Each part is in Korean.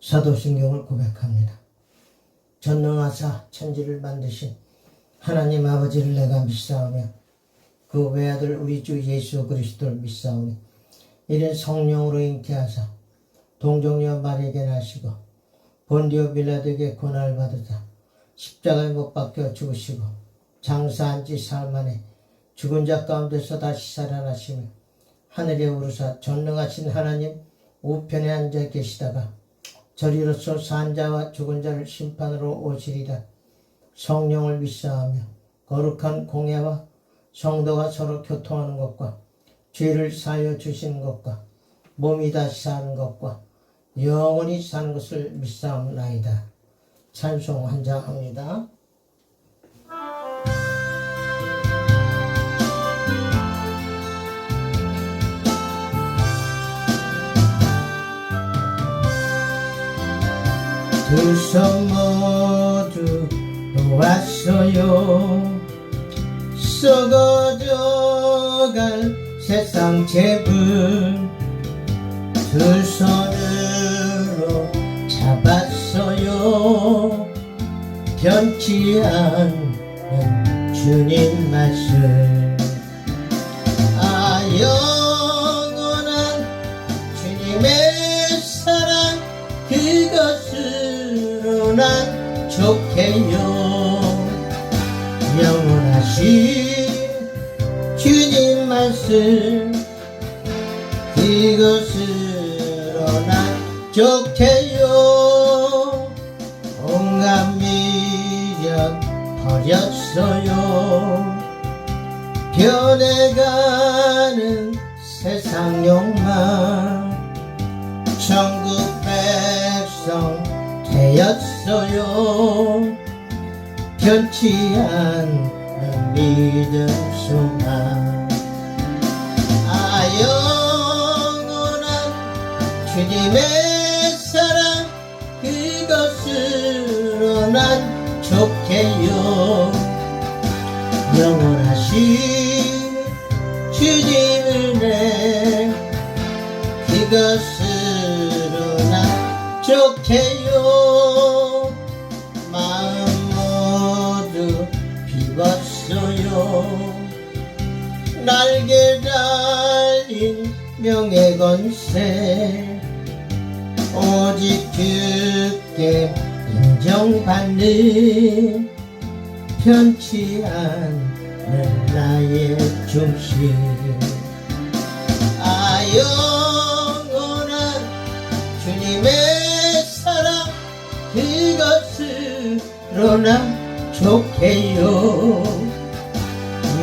사도신경을 고백합니다. 전능하사 천지를 만드신 하나님 아버지를 내가 믿사오며 그 외아들 우리 주 예수 그리스도를 믿사오니 이는 성령으로 잉태하사 동정녀 마리아에게 나시고 본디오 빌라도에게 고난을 받으사 십자가에 못 박혀 죽으시고 장사한 지 사흘 만에 죽은 자 가운데서 다시 살아나시며 하늘에 오르사 전능하신 하나님 우편에 앉아 계시다가 저리로서 산 자와 죽은 자를 심판으로 오시리라. 성령을 믿사하며 거룩한 공예와 성도가 서로 교통하는 것과 죄를 사하여 주시는 것과 몸이 다시 사는 것과 영원히 사는 것을 믿사옵나이다. 찬송 한장합니다. 두 손 모두 놓았어요. 썩어져갈 세상 재물 두 손으로 잡았어요. 변치 않는 주님 말씀. 영원한 주님의 사랑 그것으로 난 좋게요. 영원하신 주님 말씀 그것으로 난 좋게요. 온갖 미련 버렸어요. 변해가는 세상 욕망 천국 백성 되었어요. 변치 않는 믿음 소망. 영원한 주님의 사랑 그것으로 난 좋게요. 영원하신 주님 은혜 그것으로 난 좋게요. 마음 모두 비웠어요. 날개 달린 명예 권세 오직 주께 인정받는 편치 않는 나의 중심. 영원한 주님의 사랑 그것으로 난 좋게요.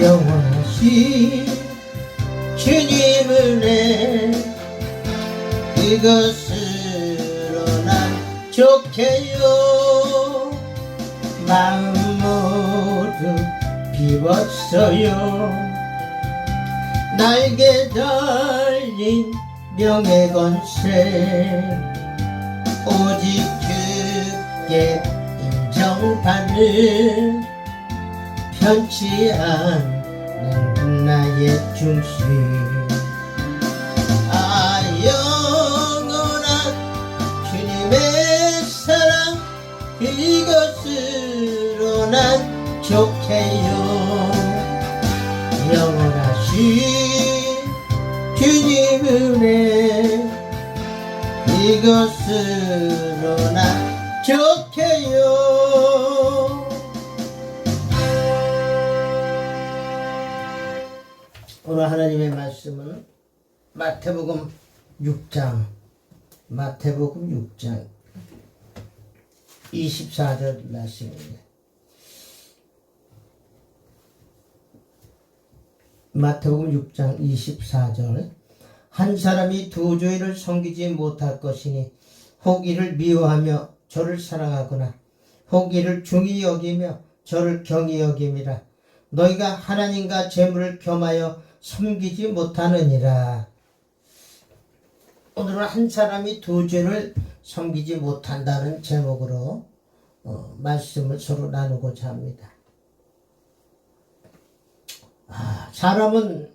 영원하신 주님 은혜 그것으로 난 좋게요. 마음 모두 비웠어요. 날개 달린 명예 권세 오직 주께 인정받는 편치 않는 나의 중심. 영원한 주님의 사랑 이것으로 난 좋게요. 영원하신 주님 은혜 이것으로 난 좋게요. 오늘 하나님의 말씀은 마태복음 6장 24절 말씀입니다. 마태복음 6장 24절. 한 사람이 두 주인을 섬기지 못할 것이니 혹 이를 미워하며 저를 사랑하거나 혹 이를 중히 여기며 저를 경히 여김이라. 너희가 하나님과 재물을 겸하여 섬기지 못하느니라. 오늘은 한 사람이 두 주인을 섬기지 못한다는 제목으로 말씀을 서로 나누고자 합니다. 사람은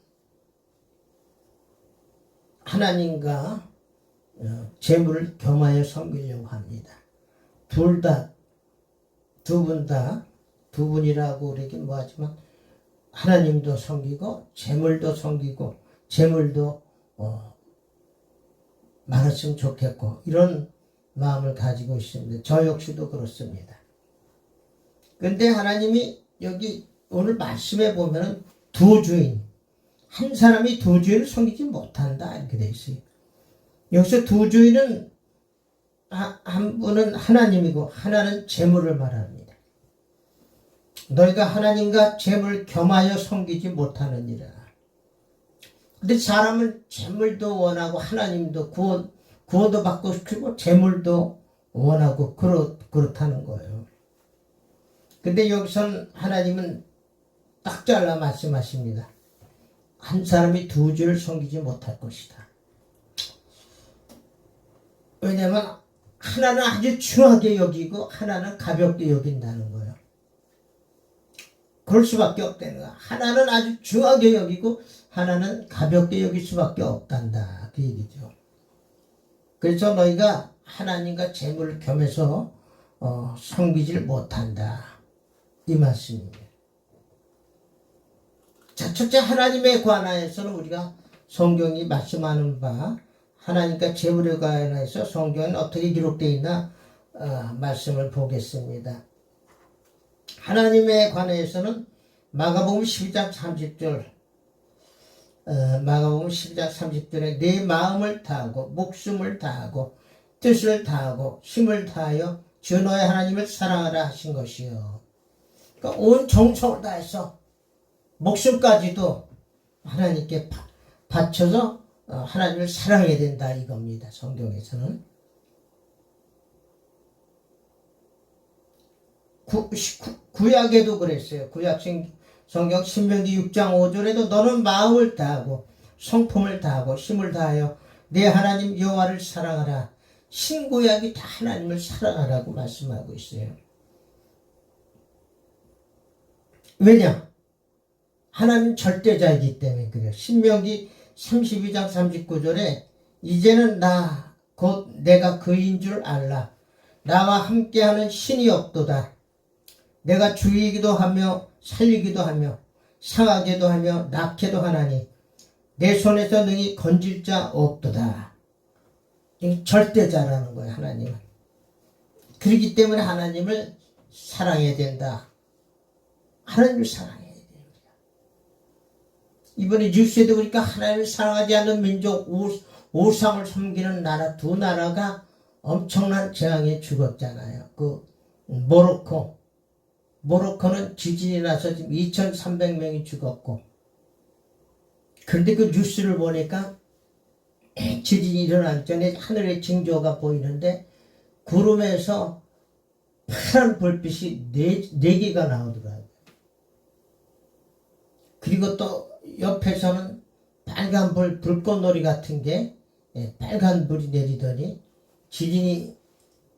하나님과 재물을 겸하여 섬기려고 합니다. 두 분이라고 그러긴 뭐하지만 하나님도 섬기고 재물도 섬기고 재물도 많았으면 좋겠고 이런 마음을 가지고 있습니다. 저 역시도 그렇습니다. 근데 하나님이 여기 오늘 말씀에 보면은 두 주인, 한 사람이 두 주인을 섬기지 못한다 이렇게 돼 있어요. 여기서 두 주인은 한 분은 하나님이고 하나는 재물을 말합니다. 너희가 하나님과 재물 겸하여 섬기지 못하느니라. 근데 사람은 재물도 원하고 하나님도 구원도 받고 싶고 재물도 원하고 그렇다는 거예요. 근데 여기선 하나님은 딱 잘라 말씀하십니다. 한 사람이 두 주를 섬기지 못할 것이다. 왜냐하면 하나는 아주 중하게 여기고 하나는 가볍게 여긴다는 거예요. 그럴 수밖에 없다는 거야. 하나는 아주 중하게 여기고 하나는 가볍게 여길 수밖에 없단다. 그 얘기죠. 그래서 너희가 하나님과 재물을 겸해서 섬기질 못한다. 이 말씀입니다. 자, 첫째 하나님에 관하여서는 우리가 성경이 말씀하는 바 하나님과 재물에 관해서 성경은 어떻게 기록되어 있나 말씀을 보겠습니다. 하나님에 관해서는 마가복음 12장 30절 마가복음 12장 30절에 내 마음을 다하고 목숨을 다하고 뜻을 다하고 힘을 다하여 주 너의 하나님을 사랑하라 하신 것이요. 그러니까 온 정성을 다해서 목숨까지도 하나님께 바쳐서 하나님을 사랑해야 된다 이겁니다. 성경에서는. 구약에도 그랬어요. 구약 성경 신명기 6장 5절에도 너는 마음을 다하고 성품을 다하고 힘을 다하여 내 하나님 여호와를 사랑하라. 신구약이 다 하나님을 사랑하라고 말씀하고 있어요. 왜냐? 하나님 절대자이기 때문에 그래요. 신명기 32장 39절에 이제는 나 곧 내가 그인 줄 알라. 나와 함께하는 신이 없도다. 내가 죽이기도 하며 살리기도 하며 상하게도 하며 낳게도 하나니 내 손에서 능히 건질 자 없도다. 이게 절대자라는 거예요. 하나님은. 그렇기 때문에 하나님을 사랑해야 된다. 하나님을 사랑해야 돼요. 이번에 뉴스에도 보니까 하나님을 사랑하지 않는 민족 우상을 섬기는 나라 두 나라가 엄청난 재앙에 죽었잖아요. 그 모로코는 지진이 나서 지금 2,300명이 죽었고, 그런데 그 뉴스를 보니까 지진이 일어나기 전에 하늘의 징조가 보이는데 구름에서 파란 불빛이 네 개가 나오더라고요. 그리고 또 옆에서는 빨간 불꽃놀이 같은 게 빨간 불이 내리더니 지진이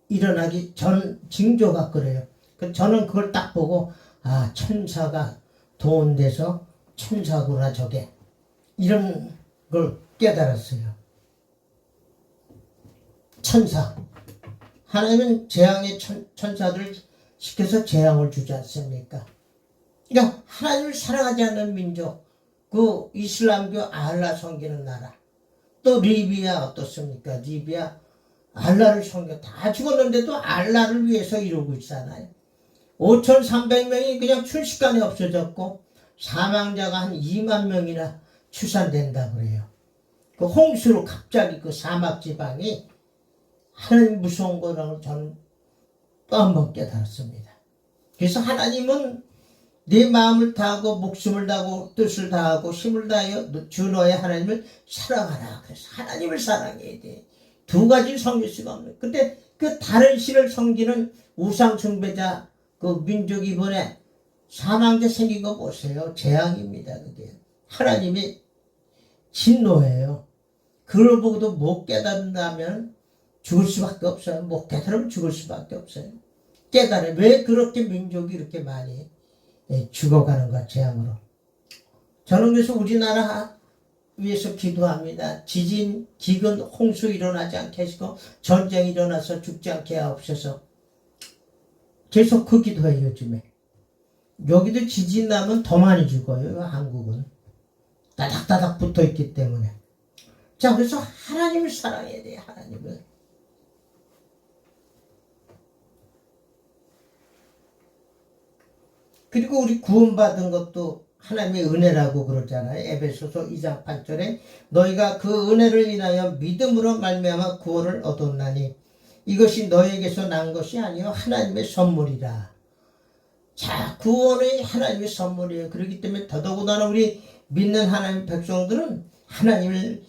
일어나기 전 징조가 그래요. 저는 그걸 딱 보고 천사가 도운돼서 천사구나 저게 이런 걸 깨달았어요. 천사. 하나님은 재앙의 천사들을 시켜서 재앙을 주지 않습니까? 그러니까 하나님을 사랑하지 않는 민족, 그 이슬람교 알라 섬기는 나라, 또 리비아 어떻습니까? 리비아 알라를 섬겨 다 죽었는데도 알라를 위해서 이러고 있잖아요. 5,300명이 그냥 순식간에 없어졌고 사망자가 한 2만 명이나 추산된다 그래요. 그 홍수로 갑자기 그 사막 지방이 하나님 무서운 거라고 저는 또 한 번 깨달았습니다. 그래서 하나님은 내 마음을 다하고 목숨을 다하고 뜻을 다하고 힘을 다하여 주 너의 하나님을 사랑하라. 그래서 하나님을 사랑해야 돼. 두 가지를 섬길 수가 없는. 근데 그 다른 신을 섬기는 우상 숭배자 그 민족이 이번에 사망자 생긴 거 보세요. 재앙입니다. 그게 하나님의 진노예요. 그걸 보고도 못 깨닫는다면 죽을 수밖에 없어요. 못 깨달으면 죽을 수밖에 없어요. 깨달아요. 왜 그렇게 민족이 이렇게 많이 죽어가는가 재앙으로. 저는 그래서 우리나라 위해서 기도합니다. 지진, 기근, 홍수 일어나지 않게 하시고 전쟁이 일어나서 죽지 않게 하옵소서. 계속 그 기도해요. 요즘에 여기도 지진 나면 더 많이 죽어요. 한국은 따닥따닥 붙어있기 때문에. 자, 그래서 하나님을 사랑해야 돼요. 하나님을. 그리고 우리 구원받은 것도 하나님의 은혜라고 그러잖아요. 에베소서 2장 8절에 너희가 그 은혜를 인하여 믿음으로 말미암아 구원을 얻었나니 이것이 너에게서 난 것이 아니요 하나님의 선물이라. 자, 구원이 하나님의 선물이에요. 그렇기 때문에 더더군다나 우리 믿는 하나님 백성들은 하나님을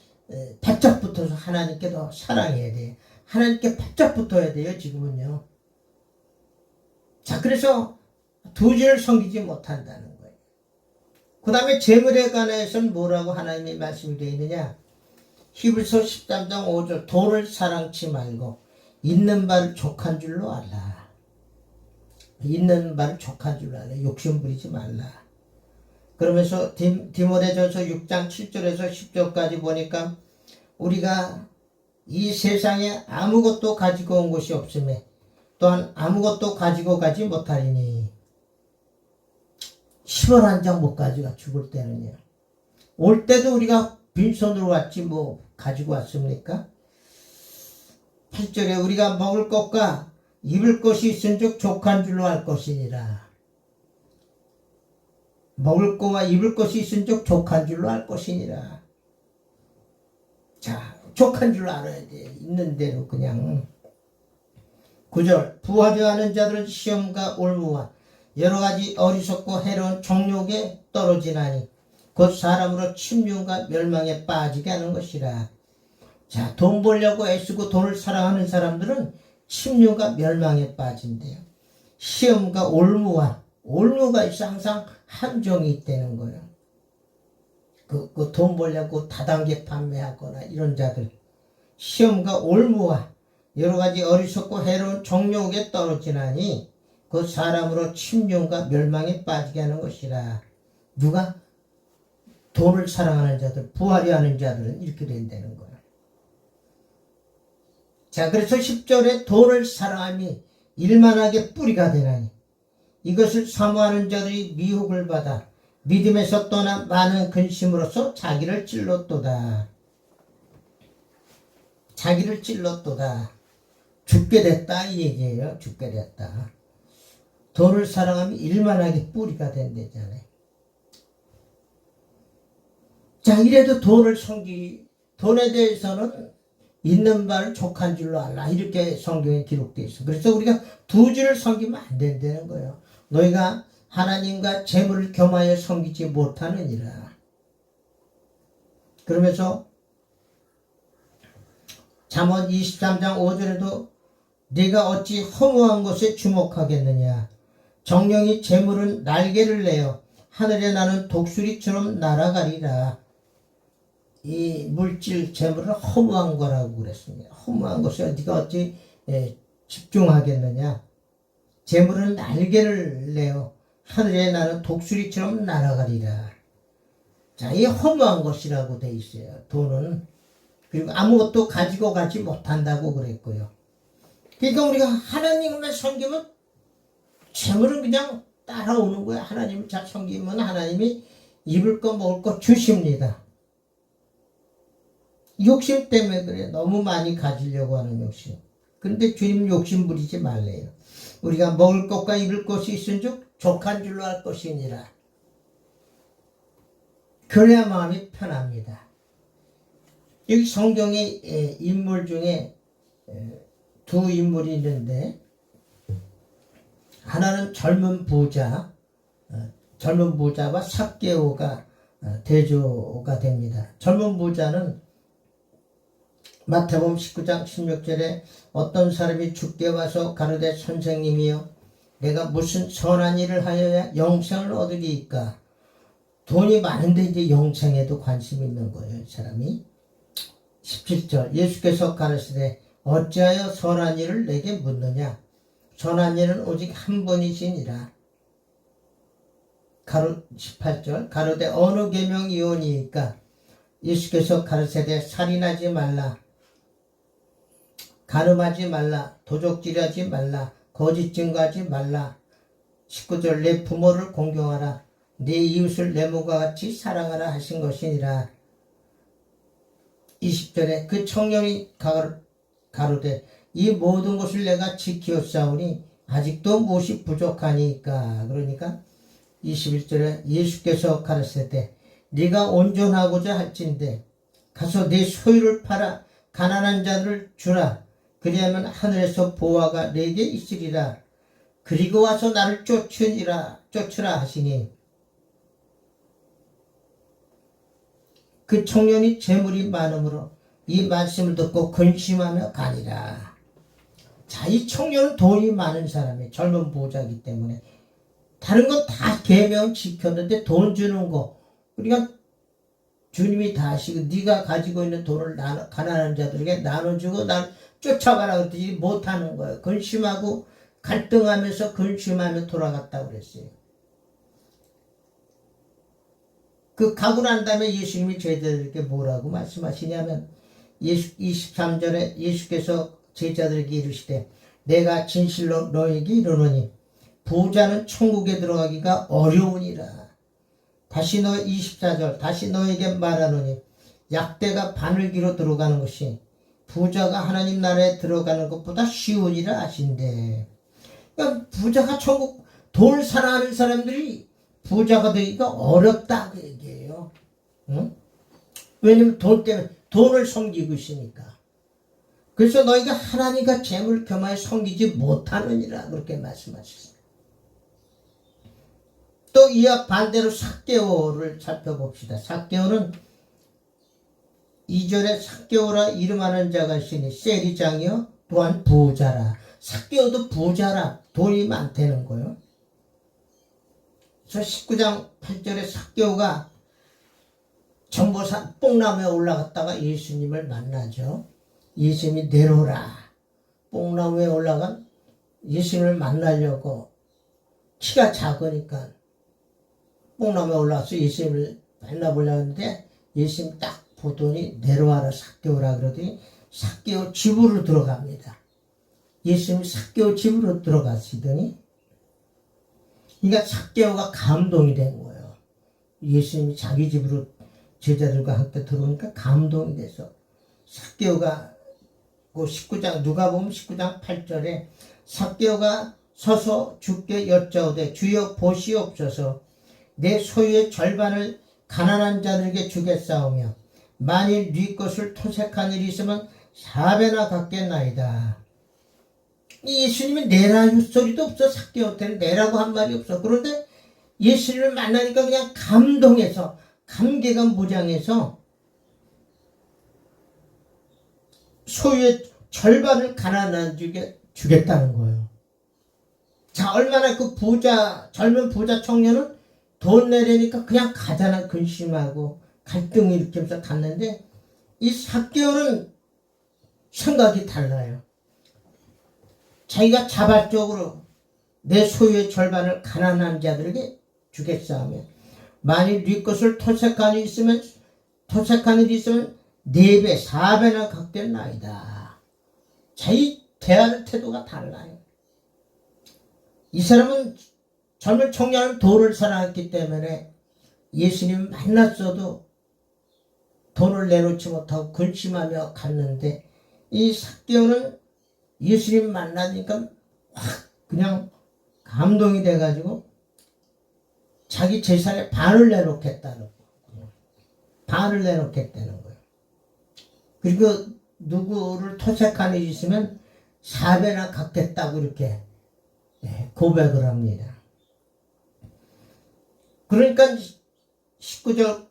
바짝 붙어서 하나님께 더 사랑해야 돼요. 하나님께 바짝 붙어야 돼요. 지금은요. 자, 그래서 도저히 섬기지 못한다는 거예요. 그 다음에 재물에 관해서는 뭐라고 하나님이 말씀이 되어 있느냐. 히브리서 13장 5절 돈을 사랑치 말고 있는 바를 족한 줄로 알라. 있는 바를 족한 줄로 알라. 욕심 부리지 말라. 그러면서 디모데전서 6장 7절에서 10절까지 보니까 우리가 이 세상에 아무것도 가지고 온 것이 없음에 또한 아무것도 가지고 가지 못하리니 10원 한 장 못 가져가 죽을 때는요. 올 때도 우리가 빈손으로 왔지 뭐 가지고 왔습니까? 8절에 우리가 먹을 것과 입을 것이 있은즉 족한 줄로 알 것이니라. 먹을 것과 입을 것이 있은즉 족한 줄로 알 것이니라. 자, 족한 줄로 알아야 돼. 있는 대로 그냥. 9절 부하려 하는 자들은 시험과 올무와 여러 가지 어리석고 해로운 종욕에 떨어지나니 곧 사람으로 침륜과 멸망에 빠지게 하는 것이라. 자, 돈 벌려고 애쓰고 돈을 사랑하는 사람들은 침륜과 멸망에 빠진대요. 시험과 올무가 있어. 항상 함정이 있다는 거예요. 그 돈 벌려고 다단계 판매하거나 이런 자들. 시험과 올무와 여러 가지 어리석고 해로운 종욕에 떨어지나니 그 사람으로 침륜과 멸망에 빠지게 하는 것이라. 누가? 돈을 사랑하는 자들, 부하려 하는 자들은 이렇게 된다는 거예요. 자, 그래서 10절에 돈을 사랑함이 일만하게 뿌리가 되나니 이것을 사모하는 자들이 미혹을 받아 믿음에서 떠나 많은 근심으로써 자기를 찔렀도다. 자기를 찔렀도다. 죽게 됐다 이 얘기예요. 죽게 됐다. 돈을 사랑하면 일만하게 뿌리가 된다잖아요. 자, 이래도 돈에 대해서는 있는 바를 족한 줄로 알라. 이렇게 성경에 기록되어 있어. 그래서 우리가 두 줄을 섬기면 안 된다는 거예요. 너희가 하나님과 재물을 겸하여 섬기지 못하느니라. 그러면서 잠언 23장 5절에도 네가 어찌 허무한 것에 주목하겠느냐. 정령이 재물은 날개를 내어 하늘에 나는 독수리처럼 날아가리라. 이 물질 재물은 허무한 거라고 그랬습니다. 허무한 것에 네가 어찌 집중하겠느냐. 재물은 날개를 내어 하늘에 나는 독수리처럼 날아가리라. 자, 이 허무한 것이라고 돼 있어요. 돈은. 그리고 아무것도 가지고 가지 못한다고 그랬고요. 그러니까 우리가 하나님을 섬기면 재물은 그냥 따라오는 거야. 하나님을 잘 섬기면 하나님이 입을 거 먹을 거 주십니다. 욕심 때문에 그래. 너무 많이 가지려고 하는 욕심. 그런데 주님 욕심 부리지 말래요. 우리가 먹을 것과 입을 것이 있은즉 족한 줄로 알 것이니라. 그래야 마음이 편합니다. 여기 성경의 인물 중에 두 인물이 있는데 하나는 젊은 부자와 삭개오가 대조가 됩니다. 젊은 부자는 마태복음 19장 16절에 어떤 사람이 주께 와서 가로되 선생님이여 내가 무슨 선한 일을 하여야 영생을 얻으리이까. 돈이 많은데 이제 영생에도 관심이 있는 거예요. 이 사람이. 17절 예수께서 가르치되 어찌하여 선한 일을 내게 묻느냐. 선한 일은 오직 한 번이시니라. 18절 가로되 어느 계명이오니이까. 예수께서 가르치되 살인하지 말라, 간음하지 말라, 도적질하지 말라, 거짓 증거하지 말라. 19절 내 부모를 공경하라, 내 이웃을 내 몸과 같이 사랑하라 하신 것이니라. 20절에 그 청년이 가로되 이 모든 것을 내가 지키었사오니 아직도 무엇이 부족하니까. 그러니까 21절에 예수께서 가르치되 네가 온전하고자 할진대 가서 네 소유를 팔아 가난한 자를 주라. 그리하면 하늘에서 보화가 네게 있으리라. 그리고 와서 나를 쫓으라 하시니, 그 청년이 재물이 많으므로 이 말씀을 듣고 근심하며 가니라. 자, 이 청년은 돈이 많은 사람이에요. 젊은 부자이기 때문에. 다른 건 다 계명 지켰는데 돈 주는 거, 그러니까 주님이 다 하시고 네가 가지고 있는 돈을 가난한 자들에게 나눠주고 난 쫓아가라 그랬더니 못하는 거예요. 근심하고 갈등하면서 근심하며 돌아갔다고 그랬어요. 그 가고 난 다음에 예수님이 제자들에게 뭐라고 말씀하시냐면 23절에 예수께서 제자들에게 이르시되 내가 진실로 너에게 이르노니 부자는 천국에 들어가기가 어려우니라. 다시 24절 다시 너에게 말하노니 약대가 바늘기로 들어가는 것이 부자가 하나님 나라에 들어가는 것보다 쉬우니라 하신대. 그러니까 부자가 천국, 돈을 사랑하는 사람들이 부자가 되기가 어렵다 그 얘기예요. 응? 왜냐면 돈 때문에, 돈을 섬기고 있으니까. 그래서 너희가 하나님과 재물 겸하여 섬기지 못하느니라 그렇게 말씀하셨어요. 또 이와 반대로 삭개오를 살펴봅시다. 삭개오는 2절에 삭개오라 이름하는 자가 있으니 세리장이요 또한 부자라. 삭개오도 부자라, 돈이 많다는 거예요. 그래서 19장 8절에 삭개오가 전보산 뽕나무에 올라갔다가 예수님을 만나죠. 예수님이 내려오라. 뽕나무에 올라간 예수님을 만나려고, 키가 작으니까 뽕나무에 올라가서 예수님을 만나보려고 했는데 예수님 딱 보더니 내려와라 삭개오라 그러더니 삭개오 집으로 들어갑니다. 예수님이 삭개오 집으로 들어가시더니, 그러니까 삭개오가 감동이 된 거예요. 예수님이 자기 집으로 제자들과 함께 들어오니까 감동이 돼서 삭개오가 그 19장 누가복음 19장 8절에 삭개오가 서서 주께 여짜오되 주여 보시옵소서 내 소유의 절반을 가난한 자들에게 주겠사오며 만일 네 것을 토색한 일이 있으면 4배나 갚겠나이다. 예수님이 내라 소리도 없어. 삭개오한테는 내라고 한 말이 없어. 그런데 예수님을 만나니까 그냥 감동해서, 감개가 무량해서 소유의 절반을 가난한 자에게 주겠다는 거예요. 자, 얼마나 그 부자, 젊은 부자 청년은 돈 내려니까 그냥 가잖아. 근심하고 갈등을 일으키면서 갔는데 이 삭개오는 생각이 달라요. 자기가 자발적으로 내 소유의 절반을 가난한 자들에게 주겠사오며 만일 네 것을 토색한 일이 있으면 4배 4배나 갚겠나이다. 자기 대하는 태도가 달라요. 이 사람은 젊은 청년은 돈을 사랑했기 때문에 예수님 만났어도 돈을 내놓지 못하고 근심하며 갔는데, 이 삭개오는 예수님 만나니까 확 그냥 감동이 돼가지고 자기 재산의 반을 내놓겠다는 거예요. 반을 내놓겠다는 거예요. 그리고 누구를 토색한 일이 있으면 4배나 갚겠다고 이렇게 고백을 합니다. 그러니까 19장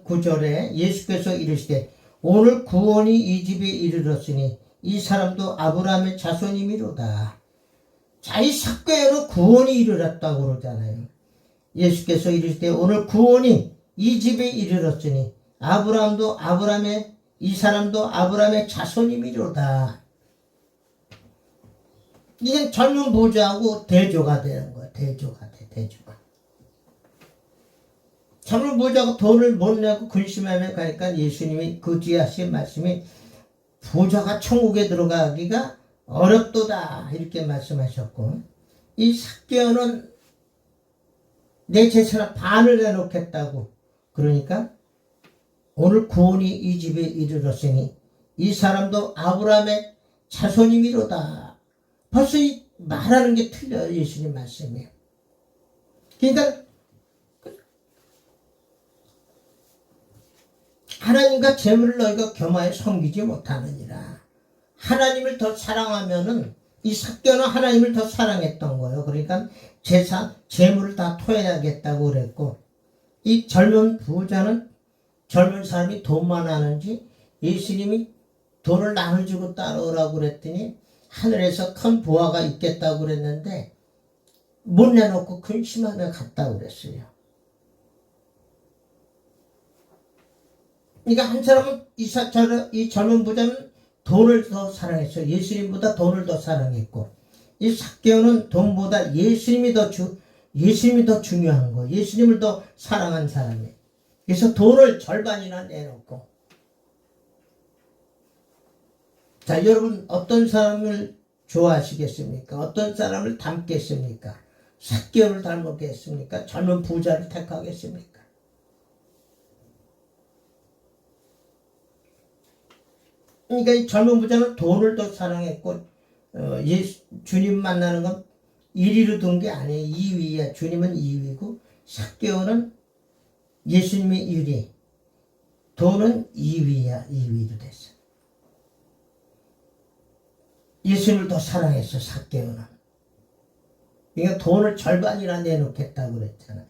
9절에 예수께서 이르시되 오늘 구원이 이 집에 이르렀으니 이 사람도 아브라함의 자손이미로다. 자, 이 삭개오는 구원이 이르렀다고 그러잖아요. 예수께서 이르시되 오늘 구원이 이 집에 이르렀으니 이 사람도 아브라함의 자손이미로다. 이제 젊은 부자하고 대조가 되는 거야. 대조가 돼. 젊은 부자가 돈을 못 내고 근심하며 가니까 예수님이 그 뒤에 하신 말씀이 부자가 천국에 들어가기가 어렵도다 이렇게 말씀하셨고, 이 삭개오는 내 재산의 반을 내놓겠다고, 그러니까 오늘 구원이 이 집에 이르렀으니 이 사람도 아브라함의 자손이미로다. 벌써 이 말하는 게 틀려요. 예수님 말씀이에요. 그러니까 하나님과 재물을 너희가 겸하여 섬기지 못하느니라. 하나님을 더 사랑하면은 이 삭개오는 하나님을 더 사랑했던 거예요. 그러니까 재산, 재물을 다 토해야겠다고 그랬고, 이 젊은 부자는 젊은 사람이 돈만 하는지 예수님이 돈을 나눠주고 따라오라고 그랬더니 하늘에서 큰 보화가 있겠다고 그랬는데 못 내놓고 근심하며 갔다고 그랬어요. 그러니까 한 사람은 이 젊은 부자는 돈을 더 사랑했어요. 예수님보다 돈을 더 사랑했고, 이 삭개오는 돈보다 예수님이 더 중요한 거, 예수님을 더 사랑한 사람이에요. 그래서 돈을 절반이나 내놓고. 자, 여러분 어떤 사람을 좋아하시겠습니까? 어떤 사람을 닮겠습니까? 삭개오를 닮겠습니까? 젊은 부자를 택하겠습니까? 그러니까 이 젊은 부자는 돈을 더 사랑했고, 주님 만나는 건 1위로 둔 게 아니에요. 2위야. 주님은 2위고 삭개오는 예수님이 1위, 돈은 2위야. 2위로 됐어. 예수님을 더 사랑했어. 삭개오는. 그러니까 돈을 절반이나 내놓겠다고 그랬잖아요.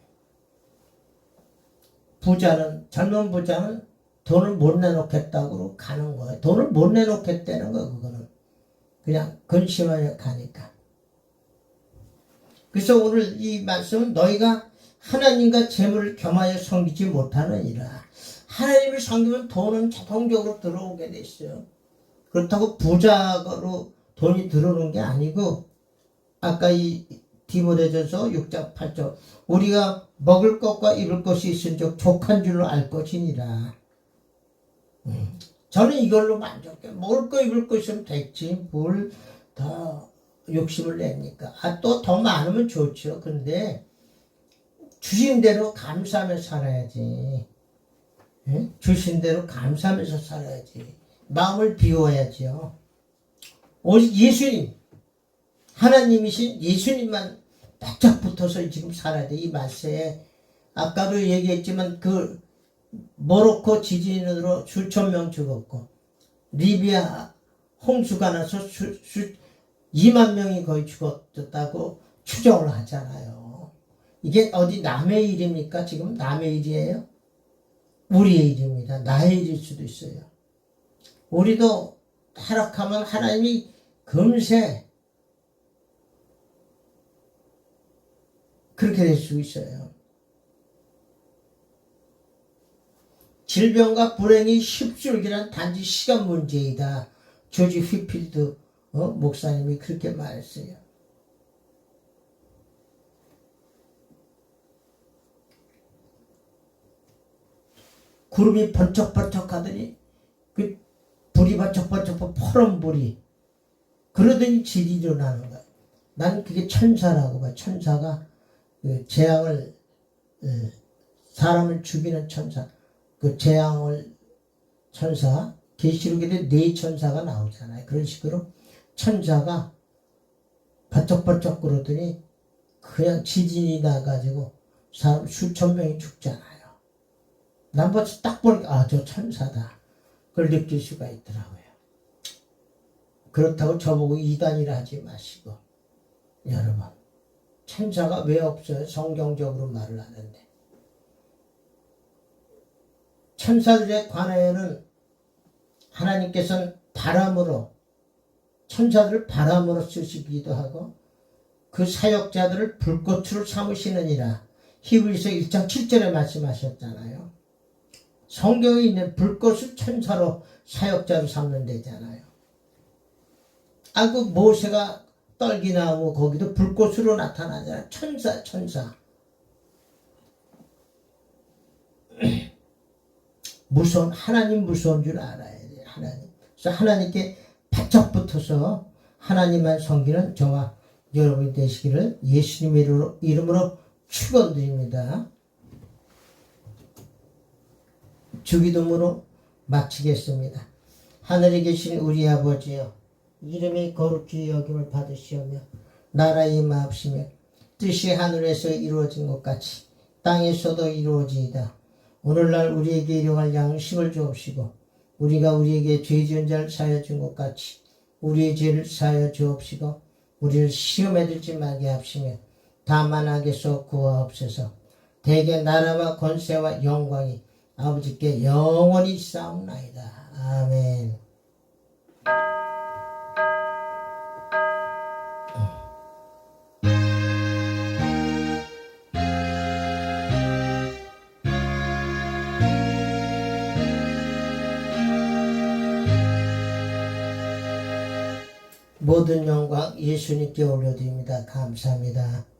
젊은 부자는 돈을 못 내놓겠다고 가는 거예요. 돈을 못 내놓겠다는 거, 그거는. 그냥 근심하여 가니까. 그래서 오늘 이 말씀은 너희가 하나님과 재물을 겸하여 섬기지 못하느니라. 하나님을 섬기면 돈은 자동적으로 들어오게 돼 있어요. 그렇다고 부자로 돈이 들어오는 게 아니고, 아까 이 디모데전서 6장 8절 우리가 먹을 것과 입을 것이 있은즉 족한 줄로 알 것이니라. 저는 이걸로 만족해. 먹을 거 입을 거 있으면 됐지. 뭘 더 욕심을 냅니까? 또 더 많으면 좋죠. 근데 주신 대로 감사하며 살아야지. 응? 주신 대로 감사하면서 살아야지. 마음을 비워야지요. 오직 예수님, 하나님이신 예수님만 바짝 붙어서 지금 살아야 돼. 이 말세에 아까도 얘기했지만 그 모로코 지진으로 수천 명 죽었고, 리비아 홍수가 나서 2만 명이 거의 죽었다고 추정을 하잖아요. 이게 어디 남의 일입니까? 지금 남의 일이에요? 우리의 일입니다. 나의 일일 수도 있어요. 우리도 타락하면 하나님이 금세 그렇게 될 수 있어요. 질병과 불행이 휩쓸기란 단지 시간 문제이다. 조지 휘필드 목사님이 그렇게 말했어요. 구름이 번쩍번쩍 하더니 그 불이 번쩍번쩍 퍼런 불이 그러더니 질이 일어나는 거야. 난 그게 천사라고 봐. 천사가 그 재앙을 사람을 죽이는 천사, 그 재앙을 천사, 계시록에도 네 천사가 나오잖아요. 그런 식으로 천사가 번쩍번쩍 그러더니 그냥 지진이 나가지고 사람 수천 명이 죽잖아요. 난 벌써 딱 보니까 저 천사다. 그걸 느낄 수가 있더라고요. 그렇다고 저보고 이단이라 하지 마시고, 여러분, 천사가 왜 없어요? 성경적으로 말을 하는데. 천사들에 관하여는 하나님께서는 천사들을 바람으로 쓰시기도 하고 그 사역자들을 불꽃으로 삼으시느니라. 히브리서 1장 7절에 말씀하셨잖아요. 성경에 있는 불꽃을 천사로 사역자로 삼는 데잖아요. 그 모세가 떨기나무 거기도 불꽃으로 나타나잖아요. 천사. 하나님 무서운 줄 알아야 돼요. 하나님. 그래서 하나님께 바짝 붙어서 하나님만 섬기는 저와 여러분이 되시기를 예수님의 이름으로 축원드립니다. 주기도문으로 마치겠습니다. 하늘에 계신 우리 아버지여, 이름이 거룩히 여김을 받으시오며 나라의 임하옵시며 뜻이 하늘에서 이루어진 것 같이 땅에서도 이루어지이다. 오늘날 우리에게 일용할 양식을 주옵시고 우리가 우리에게 죄 지은 자를 사하여 준 것 같이 우리의 죄를 사하여 주옵시고 우리를 시험에 들지 말게 합시며 다만 악에서 구하옵소서. 대개 나라와 권세와 영광이 아버지께 영원히 있사옵나이다. 아멘. 모든 영광 예수님께 올려드립니다. 감사합니다.